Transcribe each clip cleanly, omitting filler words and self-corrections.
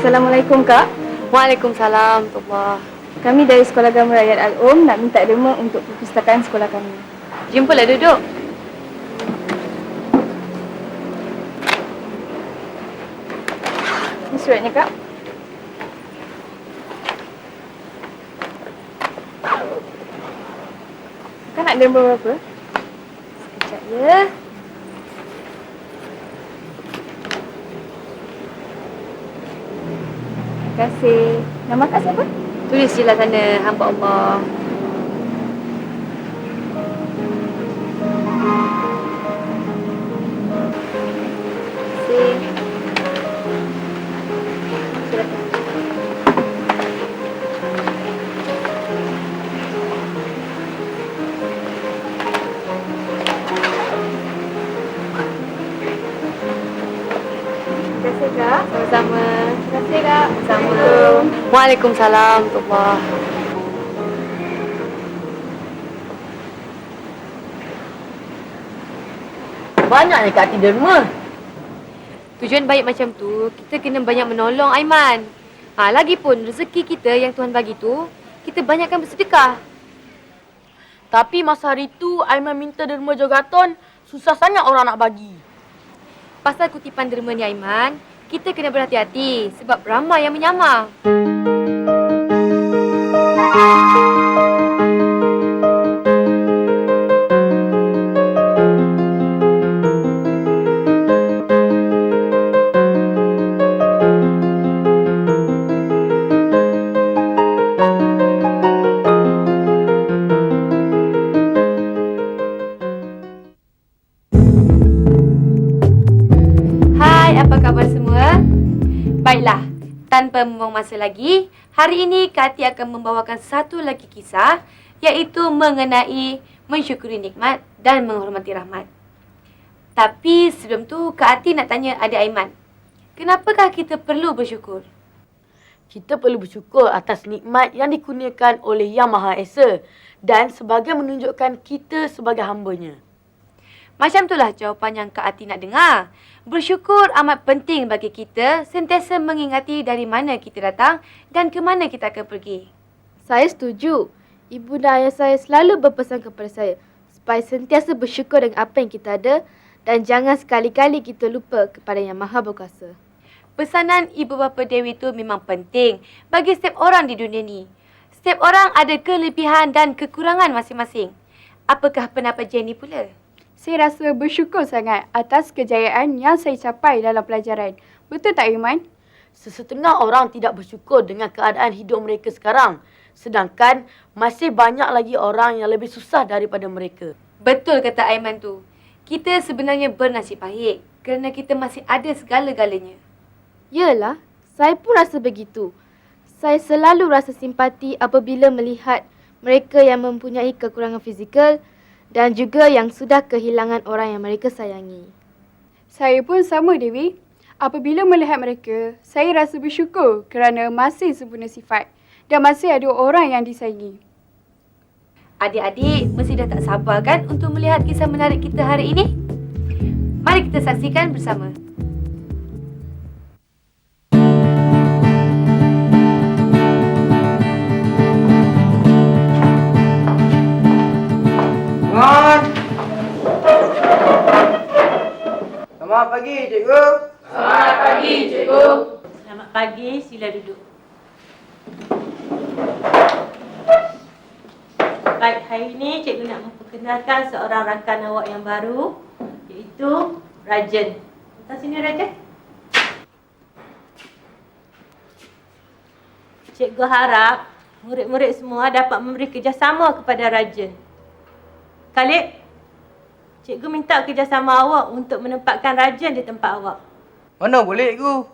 Assalamualaikum, Kak. Waalaikumsalam, Tubah. Kami dari Sekolah Agama Rakyat Al-Um nak minta derma untuk perpustakaan sekolah kami. Jumpalah duduk. Ini suratnya, Kak. Kak nak derma berapa? Sekejap ya. Terima kasih. Nama Kak siapa? Tulis je lah sana, hamba Allah. Terima kasih. Silakan. Terima kasih, Kak. Sama-sama. Terima kasih, Kak. Sama. Waalaikumsalam, Tubah. Banyaknya kat hati derma. Tujuan baik macam tu, kita kena banyak menolong, Aiman. Lagipun rezeki kita yang Tuhan bagi tu, kita banyakkan bersedekah. Tapi masa hari tu, Aiman minta derma jogaton, susah sangat orang nak bagi. Pasal kutipan derma ni, Aiman, kita kena berhati-hati sebab ramai yang menyamar. Hai, apa khabar semua? Baiklah, tanpa membuang masa lagi, hari ini Kak Ati akan membawakan satu lagi kisah, iaitu mengenai mensyukuri nikmat dan menghormati rahmat. Tapi sebelum tu, Kak Ati nak tanya adik Aiman, kenapakah kita perlu bersyukur? Kita perlu bersyukur atas nikmat yang dikurniakan oleh Yang Maha Esa dan sebagai menunjukkan kita sebagai hamba-Nya. Macam itulah jawapan yang Kak Ati nak dengar. Bersyukur amat penting bagi kita sentiasa mengingati dari mana kita datang dan ke mana kita akan pergi. Saya setuju. Ibu dan ayah saya selalu berpesan kepada saya supaya sentiasa bersyukur dengan apa yang kita ada dan jangan sekali-kali kita lupa kepada Yang Maha Berkuasa. Pesanan ibu bapa Dewi itu memang penting bagi setiap orang di dunia ni. Setiap orang ada kelebihan dan kekurangan masing-masing. Apakah pendapat Jenny pula? Saya rasa bersyukur sangat atas kejayaan yang saya capai dalam pelajaran. Betul tak, Iman? Sesetengah orang tidak bersyukur dengan keadaan hidup mereka sekarang. Sedangkan masih banyak lagi orang yang lebih susah daripada mereka. Betul kata Aiman tu. Kita sebenarnya bernasib baik kerana kita masih ada segala-galanya. Yalah, saya pun rasa begitu. Saya selalu rasa simpati apabila melihat mereka yang mempunyai kekurangan fizikal dan juga yang sudah kehilangan orang yang mereka sayangi. Saya pun sama, Dewi. Apabila melihat mereka, saya rasa bersyukur kerana masih sempurna sifat dan masih ada orang yang disayangi. Adik-adik mesti dah tak sabar kan untuk melihat kisah menarik kita hari ini? Mari kita saksikan bersama. Selamat pagi, cikgu. Selamat pagi, cikgu. Selamat pagi, sila duduk. Baik, hari ini cikgu nak memperkenalkan seorang rakan awak yang baru, iaitu Rajan. Datang sini, Rajan. Cikgu harap murid-murid semua dapat memberi kerjasama kepada Rajan. Khalid, cikgu minta kerjasama awak untuk menempatkan Rajan di tempat awak. Mana boleh, cikgu?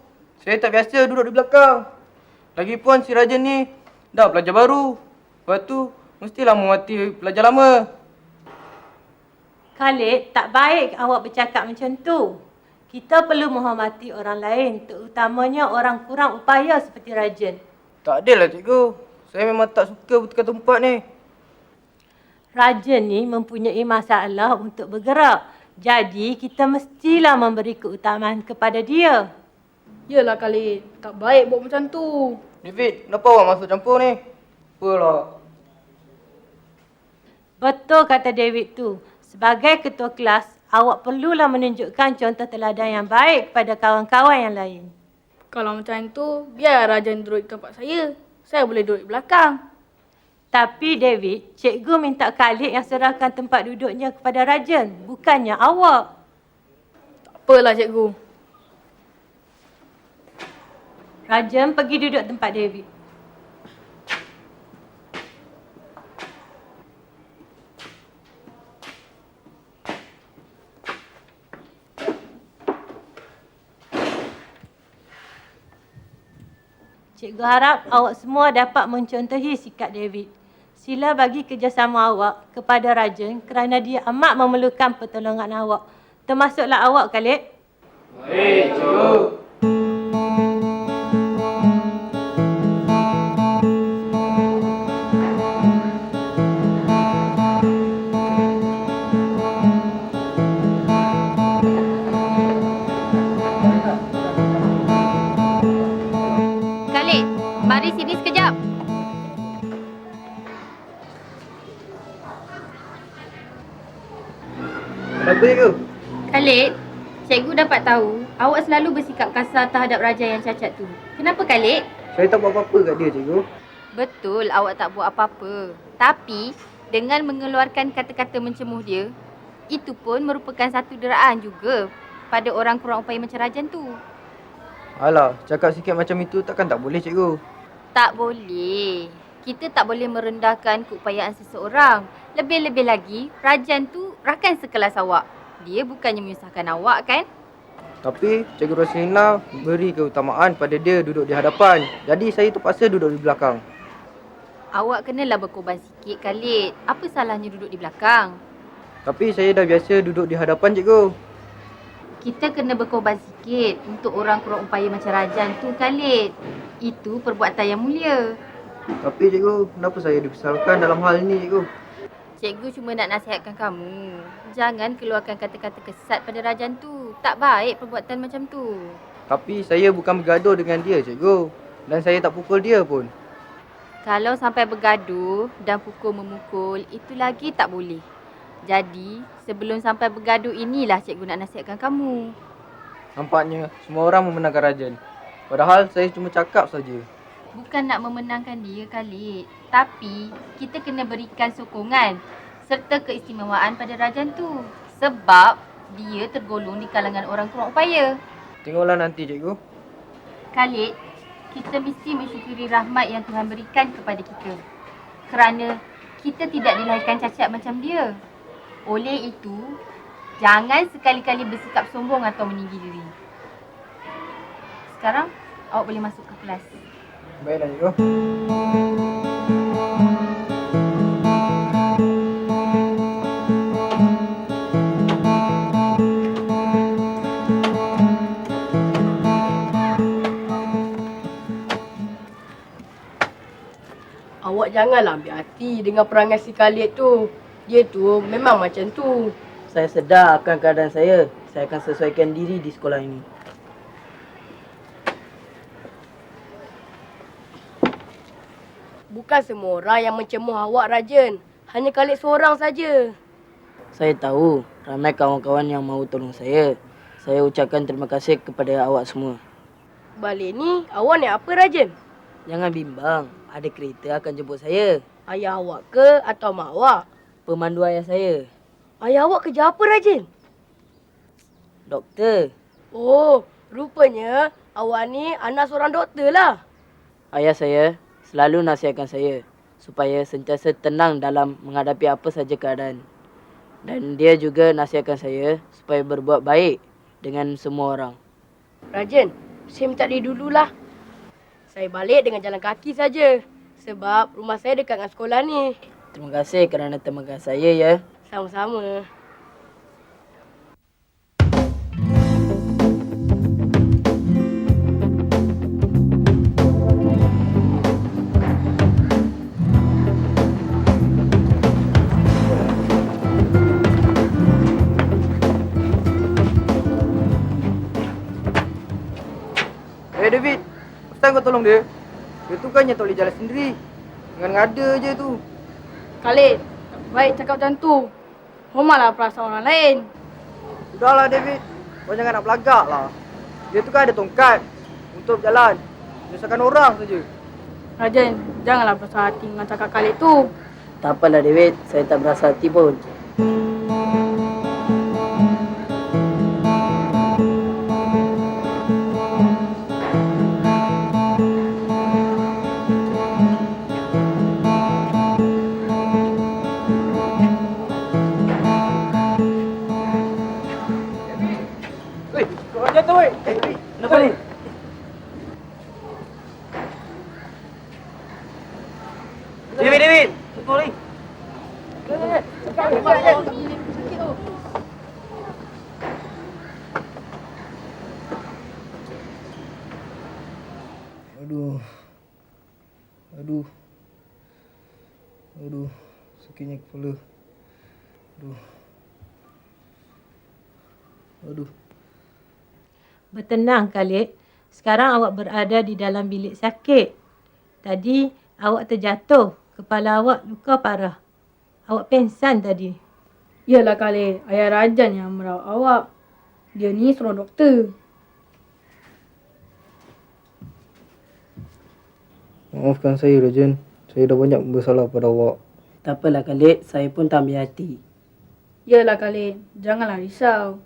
Saya tak biasa duduk di belakang. Lagipun si Rajan ni dah pelajar baru. Lepas tu, mestilah menghormati pelajar lama. Khalid, tak baik awak bercakap macam tu. Kita perlu menghormati orang lain, terutamanya orang kurang upaya seperti Rajan. Tak adalah, cikgu. Saya memang tak suka bertukar tempat ni. Rajan ni mempunyai masalah untuk bergerak. Jadi, kita mestilah memberi keutamaan kepada dia. Yelah Khalid, tak baik buat macam tu. David, kenapa awak masuk campur ni? Apalah. Betul kata David tu. Sebagai ketua kelas, awak perlulah menunjukkan contoh teladan yang baik kepada kawan-kawan yang lain. Kalau macam tu, biar Rajan duduk di tempat saya. Saya boleh duduk di belakang. Tapi David, cikgu minta Khalid yang serahkan tempat duduknya kepada Rajan, bukannya awak. Tak apalah cikgu. Rajan pergi duduk tempat David. Cikgu harap awak semua dapat mencontohi sikap David. Sila bagi kerjasama awak kepada Rajan kerana dia amat memerlukan pertolongan awak. Termasuklah awak, Khalid. Baik, cikgu. Khalid, mari sini sekejap. Kenapa, cikgu? Khalid, cikgu dapat tahu awak selalu bersikap kasar terhadap raja yang cacat tu. Kenapa Khalid? Saya tak buat apa-apa kat dia, cikgu. Betul awak tak buat apa-apa. Tapi dengan mengeluarkan kata-kata mencemuh dia, itu pun merupakan satu deraan juga pada orang kurang upaya macam Rajan tu. Alah, cakap sikit macam itu takkan tak boleh, cikgu. Tak boleh. Kita tak boleh merendahkan keupayaan seseorang. Lebih-lebih lagi, Rajan tu rakan sekelas awak. Dia bukannya menyusahkan awak kan? Tapi Cikgu Roslina beri keutamaan pada dia duduk di hadapan. Jadi saya terpaksa duduk di belakang. Awak kenalah berkorban sikit Khalid. Apa salahnya duduk di belakang? Tapi saya dah biasa duduk di hadapan, cikgu. Kita kena berkorban sikit untuk orang kurang upaya macam Rajan tu Khalid. Itu perbuatan yang mulia. Tapi cikgu, kenapa saya dipersalahkan dalam hal ini, cikgu? Cikgu cuma nak nasihatkan kamu. Jangan keluarkan kata-kata kesat pada Rajan tu. Tak baik perbuatan macam tu. Tapi saya bukan bergaduh dengan dia, cikgu. Dan saya tak pukul dia pun. Kalau sampai bergaduh dan pukul-memukul, itu lagi tak boleh. Jadi, sebelum sampai bergaduh inilah cikgu nak nasihatkan kamu. Nampaknya semua orang memenangkan Rajan. Padahal saya cuma cakap saja. Bukan nak memenangkan dia Khalid. Tapi, kita kena berikan sokongan serta keistimewaan pada Rajan tu. Sebab dia tergolong di kalangan orang kurang upaya. Tengoklah nanti, cikgu. Khalid, kita mesti mensyukuri rahmat yang Tuhan berikan kepada kita. Kerana kita tidak dilahirkan cacat macam dia. Oleh itu, jangan sekali-kali bersikap sombong atau meninggi diri. Sekarang, awak boleh masuk ke kelas. Baiklah, cikgu. Awak janganlah ambil hati dengan perangai si Khalid tu. Dia tu memang macam tu. Saya sedar akan keadaan saya. Saya akan sesuaikan diri di sekolah ini. Bukan semua orang yang mencemuh awak, Rajan. Hanya Khalid seorang saja. Saya tahu ramai kawan-kawan yang mahu tolong saya. Saya ucapkan terima kasih kepada awak semua. Balik ni, awak naik apa, Rajan? Jangan bimbang. Ada kereta akan jemput saya. Ayah awak ke atau mak awak? Pemandu ayah saya. Ayah awak kerja apa, Rajan? Doktor. Oh, rupanya awak ni anak seorang doktor lah. Ayah saya selalu nasihatkan saya supaya sentiasa tenang dalam menghadapi apa saja keadaan. Dan dia juga nasihatkan saya supaya berbuat baik dengan semua orang. Rajan, saya minta dia dululah. Saya balik dengan jalan kaki saja. Sebab rumah saya dekat dengan sekolah ni. Terima kasih kerana temankan saya ya. Sama-sama. David, Ustaz kau tolong dia. Dia tu kan yang tak boleh jalan sendiri. Dengan ngada je tu. Khalid, tak baik cakap macam tu. Hormatlah perasaan orang lain. Sudahlah David, kau jangan nak belagak lah. Dia tu kan ada tongkat untuk berjalan. Menyusahkan orang saja. Rajan, janganlah berasa hati dengan cakap Khalid tu. Tak apalah David, saya tak berasa hati pun. Weh, kau orang jatuh weh. Kenapa ni? David, tunggu ni. Aduh. Aduh. Aduh, sakitnya kepala. Aduh. Aduh. Bertenang Khalid. Sekarang awak berada di dalam bilik sakit. Tadi awak terjatuh. Kepala awak luka parah. Awak pingsan tadi. Yalah Khalid, ayah Rajan yang merawat awak. Dia ni seorang doktor. Maafkan saya Rajan. Saya dah banyak bersalah pada awak. Tak apalah Khalid, saya pun tak ambil hati. Yalah Khalid, janganlah risau.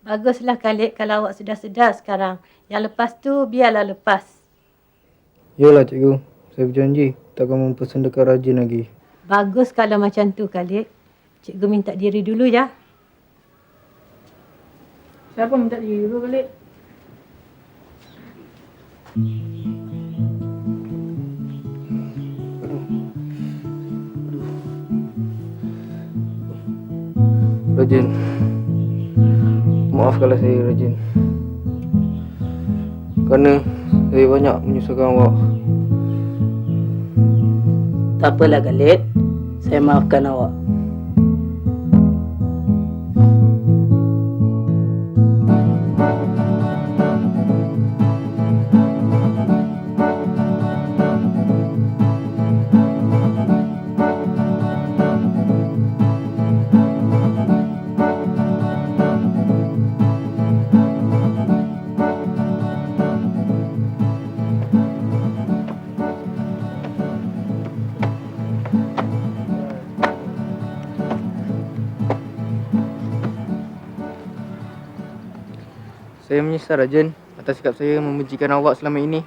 Baguslah Khalid kalau awak sudah sedar sekarang. Yang lepas tu biarlah lepas. Yalah cikgu. Saya berjanji takkan mempersendakan Rajan lagi. Bagus kalau macam tu Khalid. Cikgu minta diri dulu ya. Siapa minta diri dulu Khalid? Rajan. Maafkanlah saya Rajan. Kerana saya banyak menyusahkan awak. Tak apalah Khalid, saya maafkan awak. Saya menyesal Rajan atas sikap saya membencikan awak selama ini.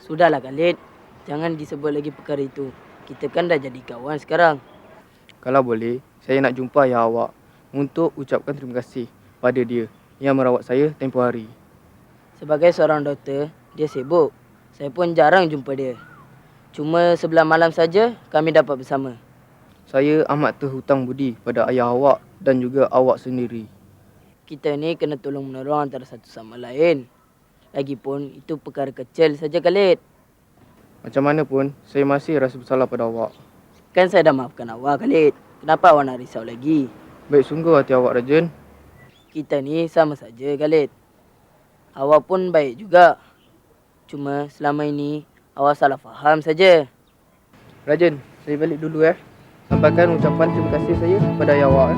Sudahlah Khalid, jangan disebut lagi perkara itu. Kita kan dah jadi kawan sekarang. Kalau boleh, saya nak jumpa ayah awak untuk ucapkan terima kasih pada dia yang merawat saya tempoh hari. Sebagai seorang doktor, dia sibuk. Saya pun jarang jumpa dia. Cuma sebelah malam saja kami dapat bersama. Saya amat terhutang budi pada ayah awak dan juga awak sendiri. Kita ni kena tolong menolong antara satu sama lain. Lagipun itu perkara kecil saja Khalid. Macam mana pun, saya masih rasa bersalah pada awak. Kan saya dah maafkan awak Khalid. Kenapa awak nak risau lagi? Baik sungguh hati awak Rajan. Kita ni sama saja Khalid. Awak pun baik juga. Cuma selama ini awak salah faham saja. Rajan, saya balik dulu Sampaikan ucapan terima kasih saya kepada ayah awak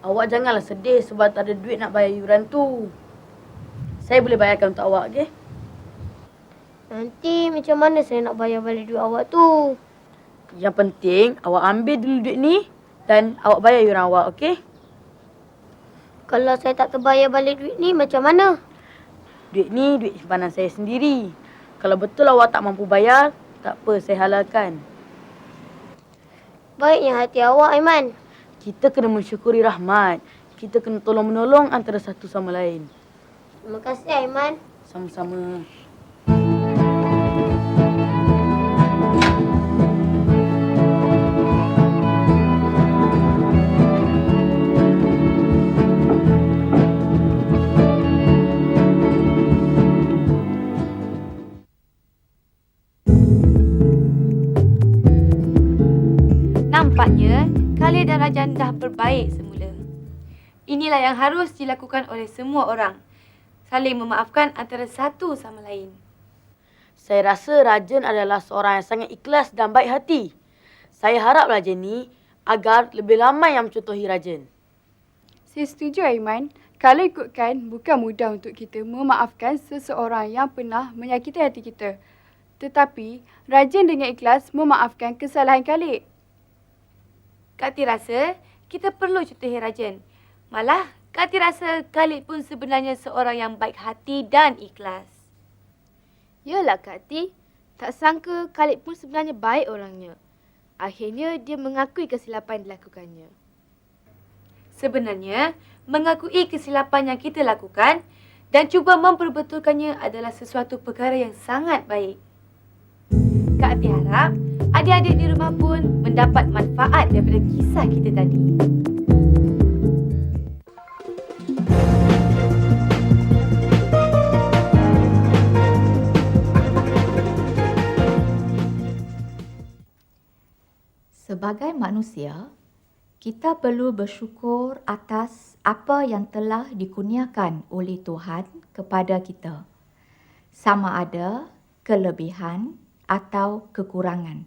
Awak janganlah sedih sebab tak ada duit nak bayar yuran tu. Saya boleh bayarkan untuk awak, okey? Nanti macam mana saya nak bayar balik duit awak tu? Yang penting awak ambil dulu duit ni Dan awak bayar yuran awak, okey? Kalau saya tak terbayar balik duit ni macam mana? Duit ni duit simpanan saya sendiri. Kalau betul awak tak mampu bayar, tak apa, saya halalkan. Baiknya hati awak, Aiman. Kita kena mensyukuri rahmat. Kita kena tolong-menolong antara satu sama lain. Terima kasih, Aiman. Sama-sama. Nampaknya Khalid dan Rajan dah berbaik semula. Inilah yang harus dilakukan oleh semua orang. Saling memaafkan antara satu sama lain. Saya rasa Rajan adalah seorang yang sangat ikhlas dan baik hati. Saya harap Rajan ni agar lebih ramai yang mencontohi Rajan. Saya setuju Aiman. Kalau ikutkan, bukan mudah untuk kita memaafkan seseorang yang pernah menyakiti hati kita. Tetapi, Rajan dengan ikhlas memaafkan kesalahan Khalid. Kak Ti rasa kita perlu contohi Rajan. Malah, Kak Ti rasa Khalid pun sebenarnya seorang yang baik hati dan ikhlas. Yalah Kak Ti, tak sangka Khalid pun sebenarnya baik orangnya. Akhirnya dia mengakui kesilapan yang dilakukannya. Sebenarnya, mengakui kesilapan yang kita lakukan dan cuba memperbetulkannya adalah sesuatu perkara yang sangat baik. Kak Ti harap adik-adik di rumah pun mendapat manfaat daripada kisah kita tadi. Sebagai manusia, kita perlu bersyukur atas apa yang telah dikurniakan oleh Tuhan kepada kita, sama ada kelebihan atau kekurangan.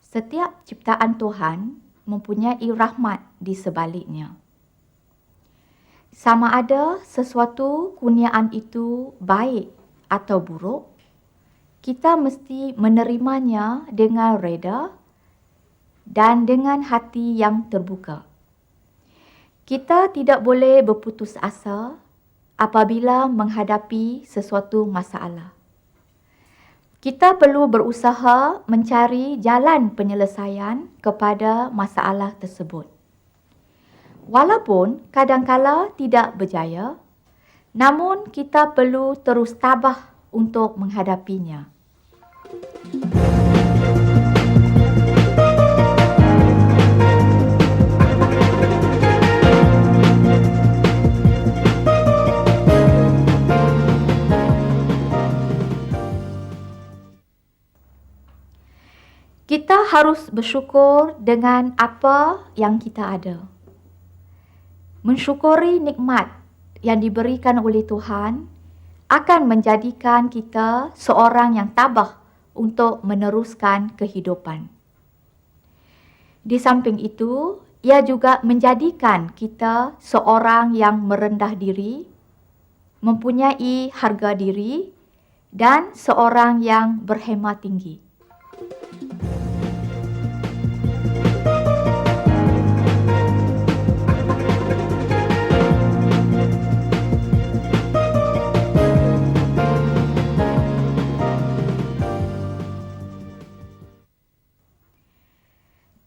Setiap ciptaan Tuhan mempunyai rahmat di sebaliknya. Sama ada sesuatu kurniaan itu baik atau buruk, kita mesti menerimanya dengan reda dan dengan hati yang terbuka. Kita tidak boleh berputus asa apabila menghadapi sesuatu masalah. Kita perlu berusaha mencari jalan penyelesaian kepada masalah tersebut. Walaupun kadang-kala tidak berjaya, namun kita perlu terus tabah untuk menghadapinya. Kita harus bersyukur dengan apa yang kita ada. Mensyukuri nikmat yang diberikan oleh Tuhan akan menjadikan kita seorang yang tabah untuk meneruskan kehidupan. Di samping itu, ia juga menjadikan kita seorang yang merendah diri, mempunyai harga diri, dan seorang yang berhema tinggi.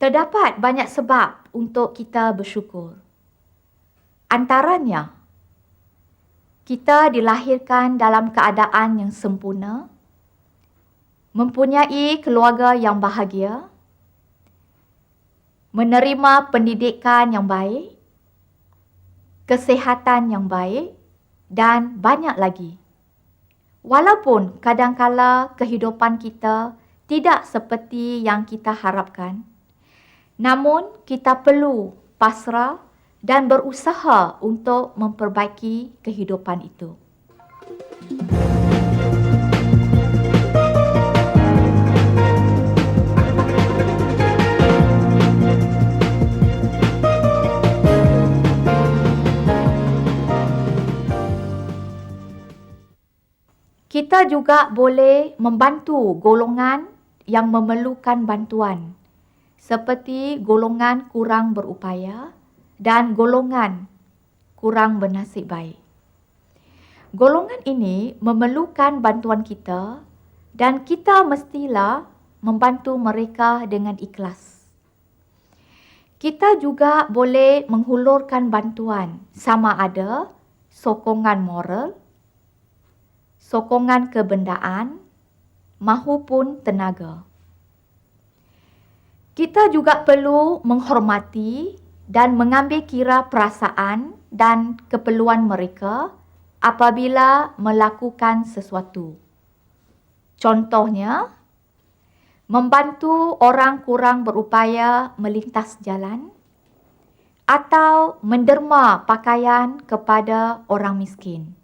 Terdapat banyak sebab untuk kita bersyukur. Antaranya, kita dilahirkan dalam keadaan yang sempurna, mempunyai keluarga yang bahagia, menerima pendidikan yang baik, kesihatan yang baik dan banyak lagi. Walaupun kadangkala kehidupan kita tidak seperti yang kita harapkan, namun kita perlu pasrah dan berusaha untuk memperbaiki kehidupan itu. Kita juga boleh membantu golongan yang memerlukan bantuan, seperti golongan kurang berupaya dan golongan kurang bernasib baik. Golongan ini memerlukan bantuan kita dan kita mestilah membantu mereka dengan ikhlas. Kita juga boleh menghulurkan bantuan sama ada sokongan moral, sokongan kebendaan mahupun tenaga. Kita juga perlu menghormati dan mengambil kira perasaan dan keperluan mereka apabila melakukan sesuatu. Contohnya, membantu orang kurang berupaya melintas jalan atau menderma pakaian kepada orang miskin.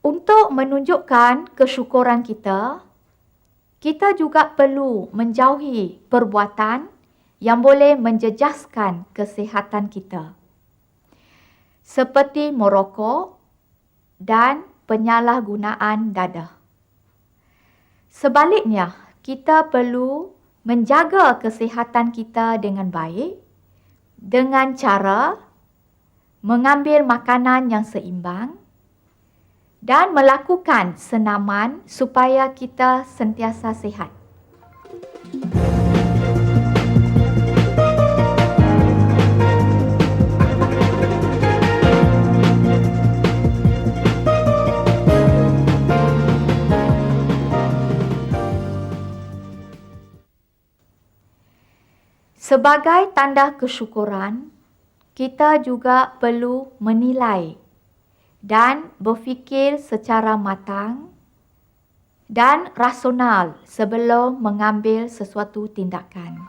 Untuk menunjukkan kesyukuran kita, kita juga perlu menjauhi perbuatan yang boleh menjejaskan kesihatan kita, seperti merokok dan penyalahgunaan dadah. Sebaliknya, kita perlu menjaga kesihatan kita dengan baik dengan cara mengambil makanan yang seimbang dan melakukan senaman supaya kita sentiasa sihat. Sebagai tanda kesyukuran, kita juga perlu menilai dan berfikir secara matang dan rasional sebelum mengambil sesuatu tindakan.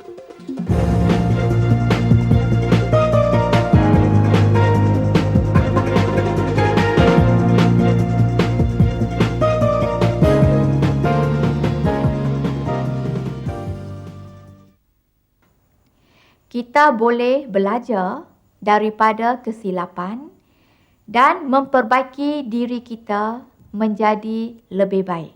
Kita boleh belajar daripada kesilapan dan memperbaiki diri kita menjadi lebih baik.